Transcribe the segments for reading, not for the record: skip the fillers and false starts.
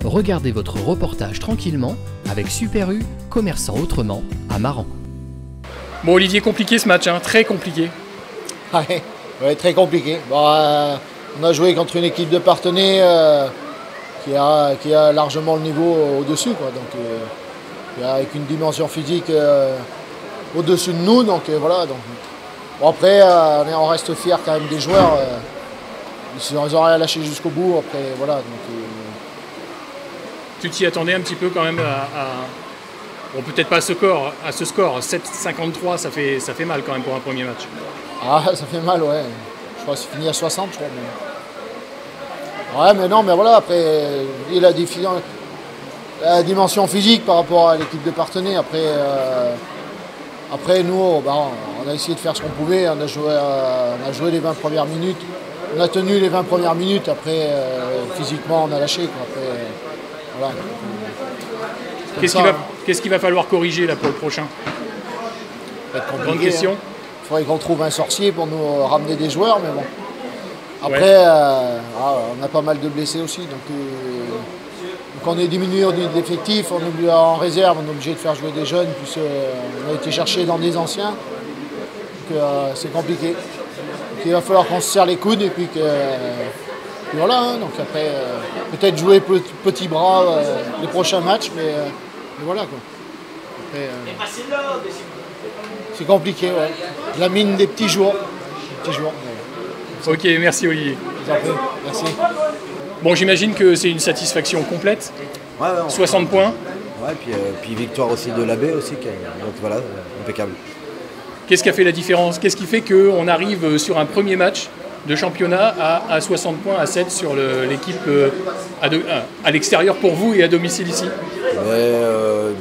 Regardez votre reportage tranquillement avec Super U, commerçant autrement, à Maran. Bon Olivier, compliqué ce match, hein, très compliqué. Ouais, très compliqué. Bon, on a joué contre une équipe de Parthenay qui a largement le niveau au-dessus, quoi. Donc, avec une dimension physique au-dessus de nous. Donc voilà. Donc, bon, après, on reste fiers quand même des joueurs. Ils auraient lâché jusqu'au bout. Après, voilà. Donc, Tu t'y attendais un petit peu quand même bon, peut-être pas à ce score. 7-53, ça fait mal quand même pour un premier match. Ah, ça fait mal, ouais. Je crois que c'est fini à 60, je crois. Mais... Ouais, mais non, mais voilà, après, il a la dimension physique par rapport à l'équipe de Parthenay. Après, nous, on a essayé de faire ce qu'on pouvait. On a joué les 20 premières minutes. On a tenu les 20 premières minutes. Après, physiquement, on a lâché, quoi. Après, voilà. Qu'est-ce qu'il va falloir corriger là pour le prochain? Bonne question. Il faudrait qu'on trouve un sorcier pour nous ramener des joueurs, mais bon. Après, on a pas mal de blessés aussi. Donc on est diminué d'effectifs, on est en réserve, on est obligé de faire jouer des jeunes, puis on a été chercher dans des anciens. Donc c'est compliqué. Donc, il va falloir qu'on se serre les coudes et puis voilà. Hein. Donc après, peut-être jouer petit bras les prochains matchs, mais voilà quoi. Après, c'est compliqué, ouais. La mine des petits jours. Ok, merci Olivier. Merci. Bon, j'imagine que c'est une satisfaction complète. Ouais, 60 points. Ouais, puis victoire aussi de l'AB aussi. Donc voilà, impeccable. Qu'est-ce qui a fait la différence? Qu'est-ce qui fait qu'on arrive sur un premier match de championnat à 60 points à 7 sur l'équipe à l'extérieur pour vous et à domicile ici?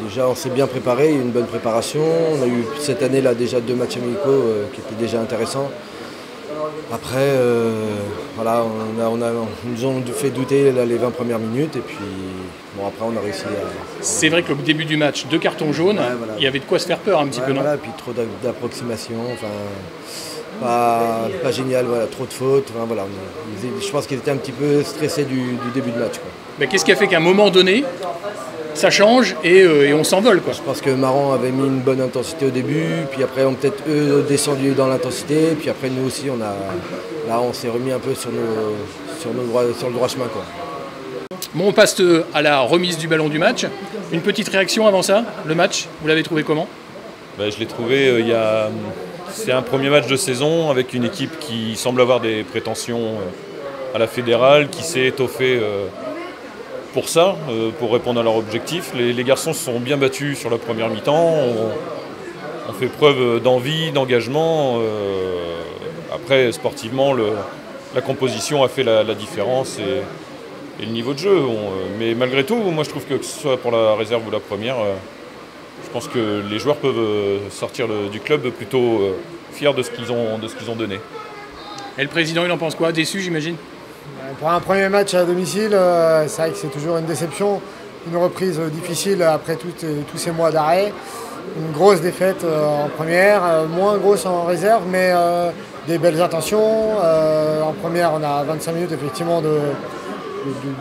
Déjà, on s'est bien préparé, une bonne préparation. On a eu cette année là déjà 2 matchs amicaux qui étaient déjà intéressants. Après, voilà, ils nous ont fait douter là, les 20 premières minutes et puis bon, après on a réussi à... C'est vrai que le début du match, 2 cartons jaunes, ouais, voilà. Il y avait de quoi se faire peur un petit peu, non? Voilà, puis trop d'approximations, enfin, pas génial, voilà, trop de fautes. Enfin, voilà, je pense qu'ils étaient un petit peu stressés du début de match, quoi. Mais qu'est-ce qui a fait qu'à un moment donné, ça change et on s'envole, quoi? Je pense que Maran avait mis une bonne intensité au début, puis après ont peut-être eux descendu dans l'intensité, puis après nous aussi on s'est remis un peu sur le droit chemin, quoi. Bon, on passe à la remise du ballon du match. Une petite réaction avant ça, le match, vous l'avez trouvé comment? Je l'ai trouvé, c'est un premier match de saison avec une équipe qui semble avoir des prétentions à la fédérale, qui s'est étoffée pour ça, pour répondre à leurs objectifs. Les garçons se sont bien battus sur la première mi-temps, on fait preuve d'envie, d'engagement. Après, sportivement, la composition a fait la différence et le niveau de jeu. Mais malgré tout, moi je trouve que ce soit pour la réserve ou la première, je pense que les joueurs peuvent sortir du club plutôt fiers de ce qu'ils ont donné. Et le président, il en pense quoi? Déçu, j'imagine? Pour un premier match à domicile, c'est vrai que c'est toujours une déception, une reprise difficile après tous ces mois d'arrêt. Une grosse défaite en première, moins grosse en réserve, mais des belles intentions. En première, on a 25 minutes effectivement de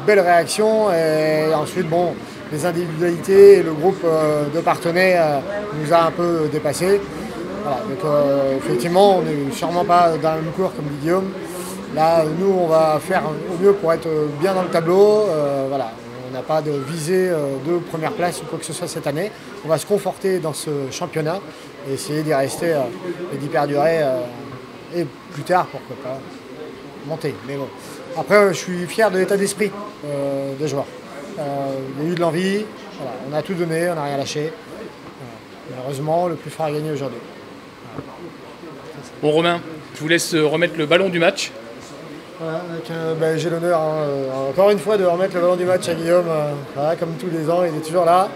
belles réactions. Et ensuite, bon, les individualités et le groupe de Parthenay nous a un peu dépassés. Voilà, donc effectivement, on n'est sûrement pas dans la même cour comme dit Guillaume. Là, nous, on va faire au mieux pour être bien dans le tableau. Voilà. On n'a pas de visée de première place ou quoi que ce soit cette année. On va se conforter dans ce championnat et essayer d'y rester et d'y perdurer. Et plus tard, pourquoi pas, monter. Mais bon. Après, je suis fier de l'état d'esprit des joueurs. Il y a eu de l'envie. Voilà. On a tout donné, on n'a rien lâché. Malheureusement, le plus fort a gagné aujourd'hui. Voilà. Bon, Romain, je vous laisse remettre le ballon du match. Voilà, j'ai l'honneur encore une fois de remettre le ballon du match à Guillaume, voilà, comme tous les ans, il est toujours là,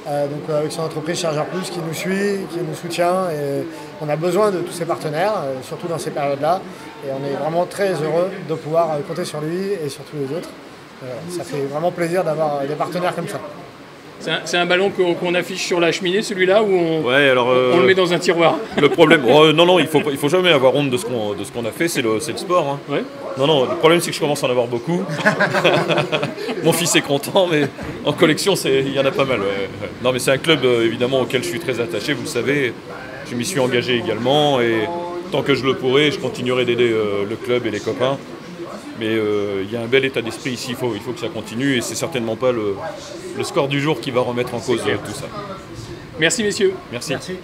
donc avec son entreprise Chargeur Plus qui nous suit, qui nous soutient, et on a besoin de tous ses partenaires, surtout dans ces périodes-là, et on est vraiment très heureux de pouvoir compter sur lui et sur tous les autres. Ça fait vraiment plaisir d'avoir des partenaires comme ça. C'est un ballon qu'on affiche sur la cheminée, celui-là, ou Ouais, alors, on le met dans un tiroir? Le problème, non, il faut jamais avoir honte de ce qu'on a fait, c'est le sport. Hein. Ouais. Non, le problème c'est que je commence à en avoir beaucoup. Mon fils est content, mais en collection, il y en a pas mal. Ouais. Non, mais c'est un club évidemment auquel je suis très attaché, vous le savez. Je m'y suis engagé également et tant que je le pourrai, je continuerai d'aider le club et les copains. Mais il y a un bel état d'esprit ici, il faut que ça continue et c'est certainement pas le score du jour qui va remettre en cause tout ça. Merci messieurs. Merci. Merci.